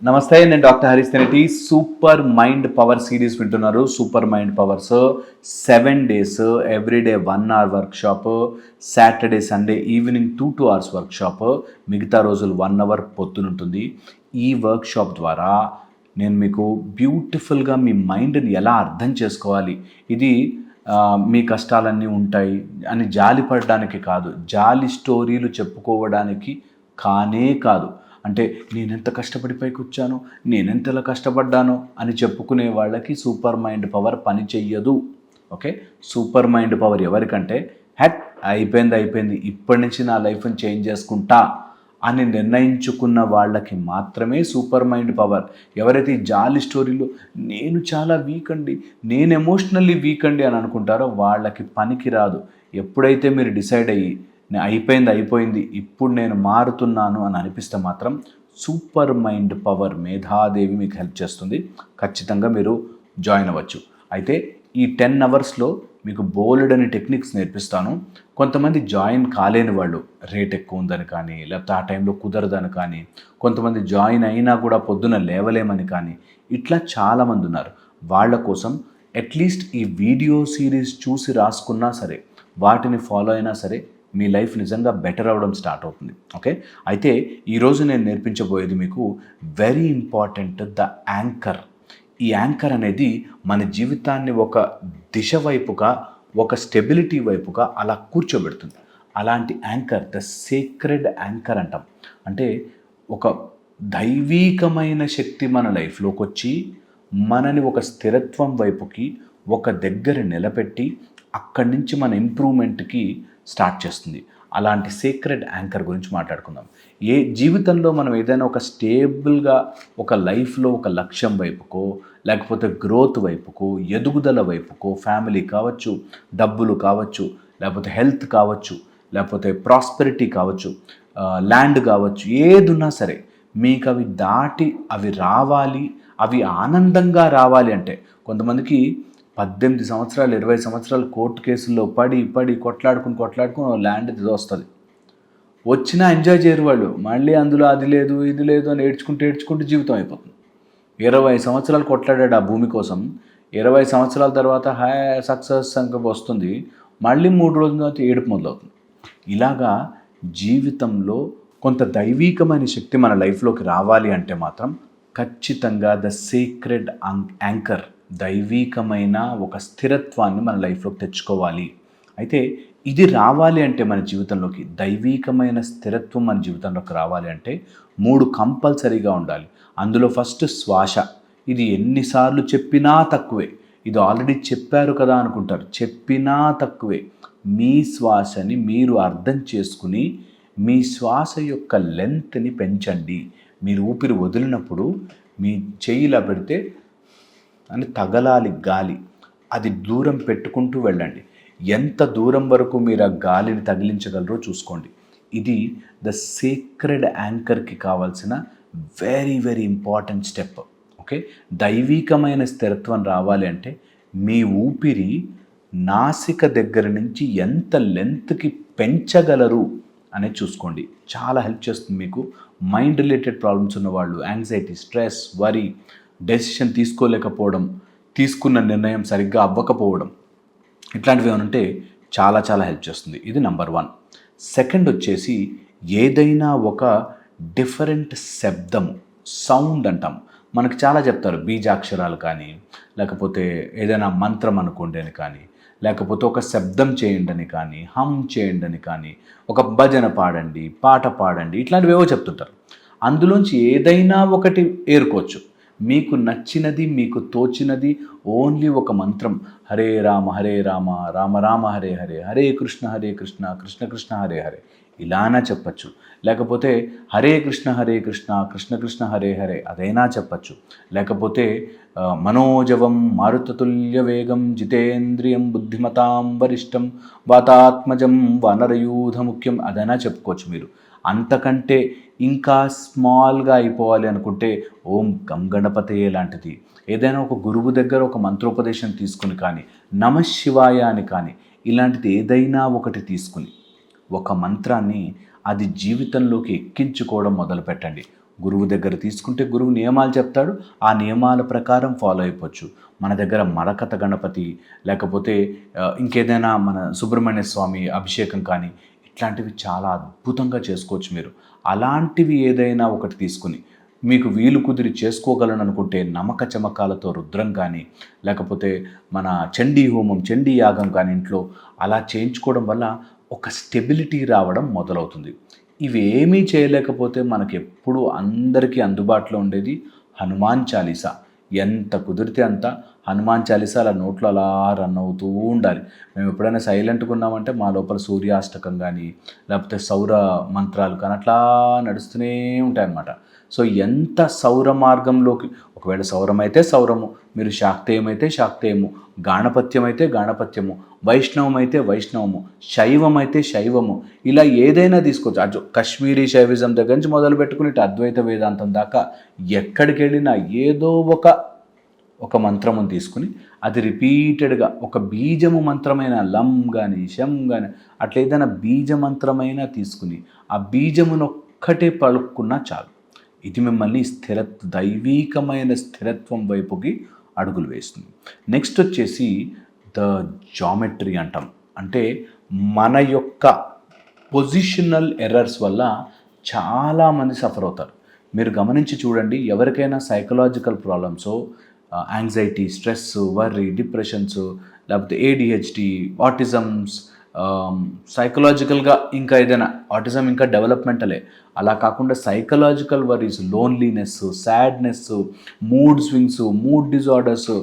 నమస్తే, నేను doctor Harish Tenati. Super mind power series వింటున్నారు. Super mind powers 7 days, everyday 1 hour workshop, Saturday Sunday evening 2 hours workshop, మిగతా రోజులు 1 hour పొద్దునుంటుంది. ఈ వర్క్షాప్ ద్వారా నేను మీకు బ్యూటిఫుల్గా మీ మైండ్ని ఎలా అర్థం చేసుకోవాలి, ఇది మీ కష్టాలన్నీ ఉంటాయి అని జాలి పడడానికి కాదు, జాలి స్టోరీలు చెప్పుకోవడానికి కానే కాదు. అంటే నేనెంత కష్టపడి పైకి వచ్చాను, నేనెంతలా కష్టపడ్డాను అని చెప్పుకునే వాళ్ళకి సూపర్ మైండ్ పవర్ పని చెయ్యదు. ఓకే, సూపర్ మైండ్ పవర్ ఎవరికంటే అయిపోయింది, ఇప్పటి నుంచి నా లైఫ్ని చేంజ్ చేసుకుంటా అని నిర్ణయించుకున్న వాళ్ళకి మాత్రమే సూపర్ మైండ్ పవర్. ఎవరైతే ఈ జాలి స్టోరీలో నేను చాలా వీక్ అండి, నేను ఎమోషనల్లీ వీక్ అండి అని అనుకుంటారో వాళ్ళకి పనికి రాదు. ఎప్పుడైతే మీరు డిసైడ్ అయ్యి అయిపోయింది, ఇప్పుడు నేను మారుతున్నాను అని అనిపిస్తే మాత్రం సూపర్ మైండ్ పవర్ మేధాదేవి మీకు హెల్ప్ చేస్తుంది. ఖచ్చితంగా మీరు జాయిన్ అవ్వచ్చు. అయితే ఈ 10 hours మీకు బోల్డ్ అని టెక్నిక్స్ నేర్పిస్తాను. కొంతమంది జాయిన్ కాలేని వాళ్ళు రేట్ ఎక్కువ ఉందని కానీ, లేకపోతే ఆ టైంలో కుదరదని కానీ, కొంతమంది జాయిన్ అయినా కూడా పొద్దున లేవలేమని కానీ, ఇట్లా చాలామంది ఉన్నారు. వాళ్ళ కోసం అట్లీస్ట్ ఈ వీడియో సిరీస్ చూసి రాసుకున్నా సరే, వాటిని ఫాలో అయినా సరే మీ లైఫ్ నిజంగా బెటర్ అవ్వడం స్టార్ట్ అవుతుంది. ఓకే, అయితే ఈరోజు నేను నేర్పించబోయేది మీకు వెరీ ఇంపార్టెంట్, ద యాంకర్. ఈ యాంకర్ అనేది మన జీవితాన్ని ఒక దిశ వైపుగా, ఒక స్టెబిలిటీ వైపుగా అలా కూర్చోబెడుతుంది. అలాంటి యాంకర్ ద సీక్రెడ్ యాంకర్ అంటాం. అంటే ఒక దైవీకమైన శక్తి మన లైఫ్లోకి వచ్చి మనని ఒక స్థిరత్వం వైపుకి ఒక దగ్గర నిలబెట్టి అక్కడి నుంచి మన ఇంప్రూవ్మెంట్కి స్టార్ట్ చేస్తుంది. అలాంటి సీక్రెట్ యాంకర్ గురించి మాట్లాడుకుందాం. ఏ జీవితంలో మనం ఏదైనా ఒక స్టేబుల్గా ఒక లైఫ్లో ఒక లక్ష్యం వైపుకో, లేకపోతే గ్రోత్ వైపుకో, ఎదుగుదల వైపుకో, ఫ్యామిలీ కావచ్చు, డబ్బులు కావచ్చు, లేకపోతే హెల్త్ కావచ్చు, లేకపోతే ప్రాస్పెరిటీ కావచ్చు, ల్యాండ్ కావచ్చు, ఏదున్నా సరే మీకు అవి దాటి అవి రావాలి, అవి ఆనందంగా రావాలి అంటే కొంతమందికి 18 సంవత్సరాలు 20 సంవత్సరాలు కోర్టు కేసుల్లో పడి కొట్లాడుకుని ల్యాండ్ ఇది వస్తుంది. వచ్చినా ఎంజాయ్ చేయరు వాళ్ళు. మళ్ళీ అందులో అది లేదు ఇది లేదు అని ఏడ్చుకుంటూ జీవితం అయిపోతుంది. 20 సంవత్సరాలు కొట్లాడాడు ఆ భూమి కోసం. 20 సంవత్సరాల తర్వాత సక్సెస్ సంఖ్య వస్తుంది. మళ్ళీ 3 రోజుల తర్వాత ఏడుపు మొదలవుతుంది. ఇలాగా జీవితంలో కొంత దైవీకమైన శక్తి మన లైఫ్లోకి రావాలి అంటే మాత్రం ఖచ్చితంగా ద సీక్రెడ్ యాంకర్, దైవీకమైన ఒక స్థిరత్వాన్ని మన లైఫ్లోకి తెచ్చుకోవాలి. అయితే ఇది రావాలి అంటే మన జీవితంలోకి దైవీకమైన స్థిరత్వం మన జీవితంలోకి రావాలి అంటే 3 కంపల్సరీగా ఉండాలి. అందులో ఫస్ట్ శ్వాస. ఇది ఎన్నిసార్లు చెప్పినా తక్కువే. ఇది ఆల్రెడీ చెప్పారు కదా అనుకుంటారు, చెప్పినా తక్కువే. మీ శ్వాసని మీరు అర్థం చేసుకుని మీ శ్వాస యొక్క లెంత్ని పెంచండి. మీరు ఊపిరి వదిలినప్పుడు మీ చెయ్యిలా పెడితే అని తగలాలి గాలి, అది దూరం పెట్టుకుంటూ వెళ్ళండి. ఎంత దూరం వరకు మీరు ఆ గాలిని తగిలించగలరో చూసుకోండి. ఇది ద సీక్రెడ్ యాంకర్కి కావాల్సిన very very important step. Okay, దైవీకమైన స్థిరత్వం రావాలి అంటే మీ ఊపిరి నాసిక దగ్గర నుంచి ఎంత లెంత్కి పెంచగలరు అనేది చూసుకోండి. చాలా హెల్ప్ చేస్తుంది మీకు. మైండ్ రిలేటెడ్ ప్రాబ్లమ్స్ ఉన్నవాళ్ళు, యాంగ్జైటీ, స్ట్రెస్, వరీ, డెసిషన్ తీసుకోలేకపోవడం, తీసుకున్న నిర్ణయం సరిగ్గా అవ్వకపోవడం, ఇట్లాంటివి ఏమంటే చాలా చాలా హెల్ప్ చేస్తుంది. ఇది నెంబర్ 1. సెకండ్ వచ్చేసి ఏదైనా ఒక డిఫరెంట్ శబ్దం, సౌండ్ అంటాం. మనకు చాలా చెప్తారు, బీజాక్షరాలు కానీ, లేకపోతే ఏదైనా మంత్రం అనుకోండి అని కానీ, లేకపోతే ఒక శబ్దం చేయండి అని కానీ, హమ్ చేయండి అని కానీ, ఒక భజన పాడండి, పాట పాడండి, ఇట్లాంటివి ఏవో చెప్తుంటారు. అందులోంచి ఏదైనా ఒకటి ఏరుకోవచ్చు. మీకు నచ్చినది, మీకు తోచినది ఓన్లీ ఒక మంత్రం. హరే రామ రామ రామ హరే హరే, హరే కృష్ణ కృష్ణ కృష్ణ హరే హరే, ఇలానా చెప్పచ్చు. లేకపోతే హరే కృష్ణ కృష్ణ కృష్ణ హరే హరే అదైనా చెప్పచ్చు. లేకపోతే మనోజవం మారుతతుల్య వేగం జితేంద్రియం బుద్ధిమతాం వరిష్టం వాతాత్మజం వానరయూధ ముఖ్యం అదైనా చెప్పుకోవచ్చు మీరు. అంతకంటే ఇంకా స్మాల్గా అయిపోవాలి అనుకుంటే ఓం గం గణపతయే లాంటిది, ఏదైనా ఒక గురువు దగ్గర ఒక మంత్రోపదేశం తీసుకుని కానీ, నమశివాయ అని కానీ, ఇలాంటిది ఏదైనా ఒకటి తీసుకుని ఒక మంత్రాన్ని అది జీవితంలోకి ఎక్కించుకోవడం మొదలుపెట్టండి. గురువు దగ్గర తీసుకుంటే గురువు నియమాలు చెప్తాడు, ఆ నియమాల ప్రకారం ఫాలో అయిపోవచ్చు. మన దగ్గర మరకత గణపతి లేకపోతే ఇంకేదైనా మన సుబ్రహ్మణ్య స్వామి అభిషేకం కానీ ఇట్లాంటివి చాలా అద్భుతంగా చేసుకోవచ్చు మీరు. అలాంటివి ఏదైనా ఒకటి తీసుకుని మీకు వీలు కుదిరి చేసుకోగలను అనుకుంటే నమక చమకాలతో రుద్రం కానీ లేకపోతే మన చండీ హోమం, చండీ యాగం కానీ ఇంట్లో అలా చేయించుకోవడం వల్ల ఒక స్టెబిలిటీ రావడం మొదలవుతుంది. ఇవేమీ చేయలేకపోతే మనకి ఎప్పుడు అందరికీ అందుబాటులో ఉండేది హనుమాన్ చాలీసా. ఎంత కుదిరితే అంత హనుమాన్ చాలీసా అలా నోట్లో అలా రన్ అవుతూ ఉండాలి. మేము ఎప్పుడైనా సైలెంట్గా ఉన్నామంటే మా లోపల సూర్యాష్టకం కానీ లేకపోతే సౌర మంత్రాలు కానీ అట్లా నడుస్తూనే ఉంటాయి అన్నమాట. సో ఎంత సౌర మార్గంలోకి, ఒకవేళ సౌరం అయితే సౌరము, మీరు శాక్తేయం అయితే శాక్తేయము, గాణపత్యం అయితే గాణపత్యము, వైష్ణవం అయితే వైష్ణవము, శైవం అయితే శైవము, ఇలా ఏదైనా తీసుకోవచ్చు. అటు కాశ్మీరీ శైవిజం దగ్గర నుంచి మొదలు పెట్టుకుని అద్వైత వేదాంతం దాకా ఎక్కడికి వెళ్ళినా ఏదో ఒక మంత్రమును తీసుకుని అది రిపీటెడ్గా ఒక బీజము మంత్రమైన లం కానీ శం కానీ అట్లా ఏదైనా బీజ మంత్రమైనా తీసుకుని ఆ బీజమునొక్కటే పలుక్కున్నా చాలు. ఇది మిమ్మల్ని దైవీకమైన స్థిరత్వం వైపుకి అడుగులు వేస్తుంది. నెక్స్ట్ వచ్చేసి ద జామెట్రీ అంటాం. అంటే మన యొక్క పొజిషనల్ ఎర్రర్స్ వల్ల చాలామంది సఫర్ అవుతారు. మీరు గమనించి చూడండి, ఎవరికైనా psychological problems, anxiety, stress, worry, depressions, లేకపోతే ఏడిహెచ్డి, ఆటిజమ్స్, సైకలాజికల్గా ఇంకా ఏదైనా ఆటిజం ఇంకా డెవలప్మెంటలే, అలా కాకుండా psychological worries, loneliness, sadness, mood swings, mood disorders,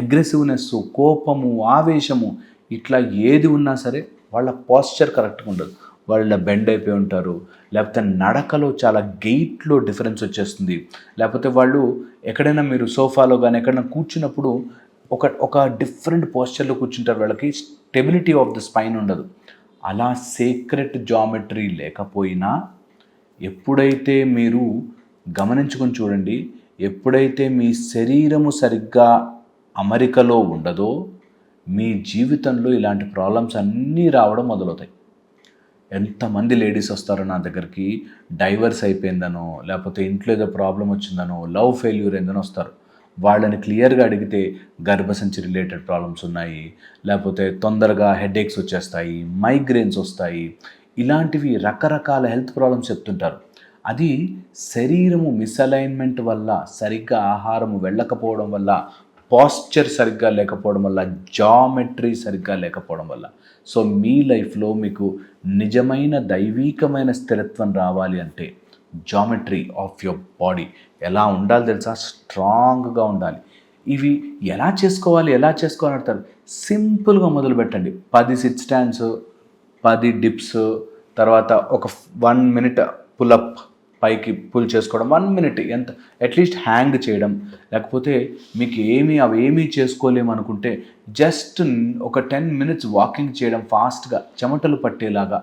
aggressiveness, కోపము, ఆవేశము, ఇట్లా ఏది ఉన్నా సరే వాళ్ళ పాస్చర్ కరెక్ట్గా ఉండదు. వాళ్ళ బెండ్ అయిపోయి ఉంటారు, లేకపోతే నడకలో చాలా గెయిట్లో డిఫరెన్స్ వచ్చేస్తుంది, లేకపోతే వాళ్ళు ఎక్కడైనా మీరు సోఫాలో కానీ ఎక్కడైనా కూర్చున్నప్పుడు ఒక డిఫరెంట్ పోస్చర్లో కూర్చుంటారు, వాళ్ళకి స్టెబిలిటీ ఆఫ్ ద స్పైన్ ఉండదు. అలా సీక్రెట్ జామెట్రీ లేకపోయినా ఎప్పుడైతే మీరు గమనించుకొని చూడండి, ఎప్పుడైతే మీ శరీరము సరిగ్గా అమరికలో ఉండదో మీ జీవితంలో ఇలాంటి ప్రాబ్లమ్స్ అన్నీ రావడం మొదలవుతాయి. ఎంతమంది లేడీస్ వస్తారో నా దగ్గరికి, డైవర్స్ అయిపోయిందనో లేకపోతే ఇంట్లో ఏదో ప్రాబ్లం వచ్చిందనో లవ్ ఫెయిల్యూర్ అయిందనో వస్తారు. వాళ్ళని క్లియర్గా అడిగితే గర్భసంచి రిలేటెడ్ ప్రాబ్లమ్స్ ఉన్నాయి, లేకపోతే తొందరగా హెడేక్స్ వచ్చేస్తాయి, మైగ్రేన్స్ వస్తాయి, ఇలాంటివి రకరకాల హెల్త్ ప్రాబ్లమ్స్ చెప్తుంటారు. అది శరీరము మిస్అలైన్మెంట్ వల్ల, సరిగ్గా ఆహారము వెళ్ళకపోవడం వల్ల, పాస్చర్ సరిగ్గా లేకపోవడం వల్ల, జామెట్రీ సరిగ్గా లేకపోవడం వల్ల. సో మీ లైఫ్లో మీకు నిజమైన దైవీకమైన స్థిరత్వం రావాలి అంటే జామెట్రీ ఆఫ్ యువర్ బాడీ ఎలా ఉండాలి తెలుసా? స్ట్రాంగ్గా ఉండాలి. ఇవి ఎలా చేసుకోవాలి అంటారు. సింపుల్గా మొదలు పెట్టండి. 10 సిట్ స్టాండ్స్, 10 డిప్స్, తర్వాత ఒక 1 మినిట్ పుల్అప్, పైకి పుల్ చేసుకోవడం 1 మినిట్, ఎంత అట్లీస్ట్ హ్యాంగ్ చేయడం, లేకపోతే మీకు అవేమీ చేసుకోలేమనుకుంటే జస్ట్ ఒక 10 మినిట్స్ వాకింగ్ చేయడం ఫాస్ట్గా, చెమటలు పట్టేలాగా,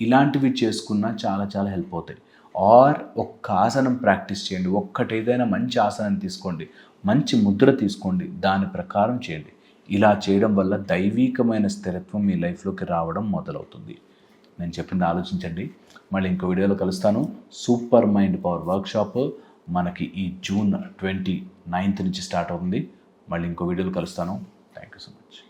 ఇలాంటివి చేసుకున్నా చాలా చాలా హెల్ప్ అవుతాయి. ఆర్ ఒక్క ఆసనం ప్రాక్టీస్ చేయండి, ఏదైనా మంచి ఆసనం తీసుకోండి, మంచి ముద్ర తీసుకోండి, దాని ప్రకారం చేయండి. ఇలా చేయడం వల్ల దైవీకమైన స్థిరత్వం మీ లైఫ్లోకి రావడం మొదలవుతుంది. నేను చెప్పింది ఆలోచించండి. మళ్ళీ ఇంకో వీడియోలో కలుస్తాను. సూపర్ మైండ్ పవర్ వర్క్షాప్ మనకి ఈ జూన్ 29 నుంచి స్టార్ట్ అవుతుంది. మళ్ళీ ఇంకో వీడియోలో కలుస్తాను. Thank you so much.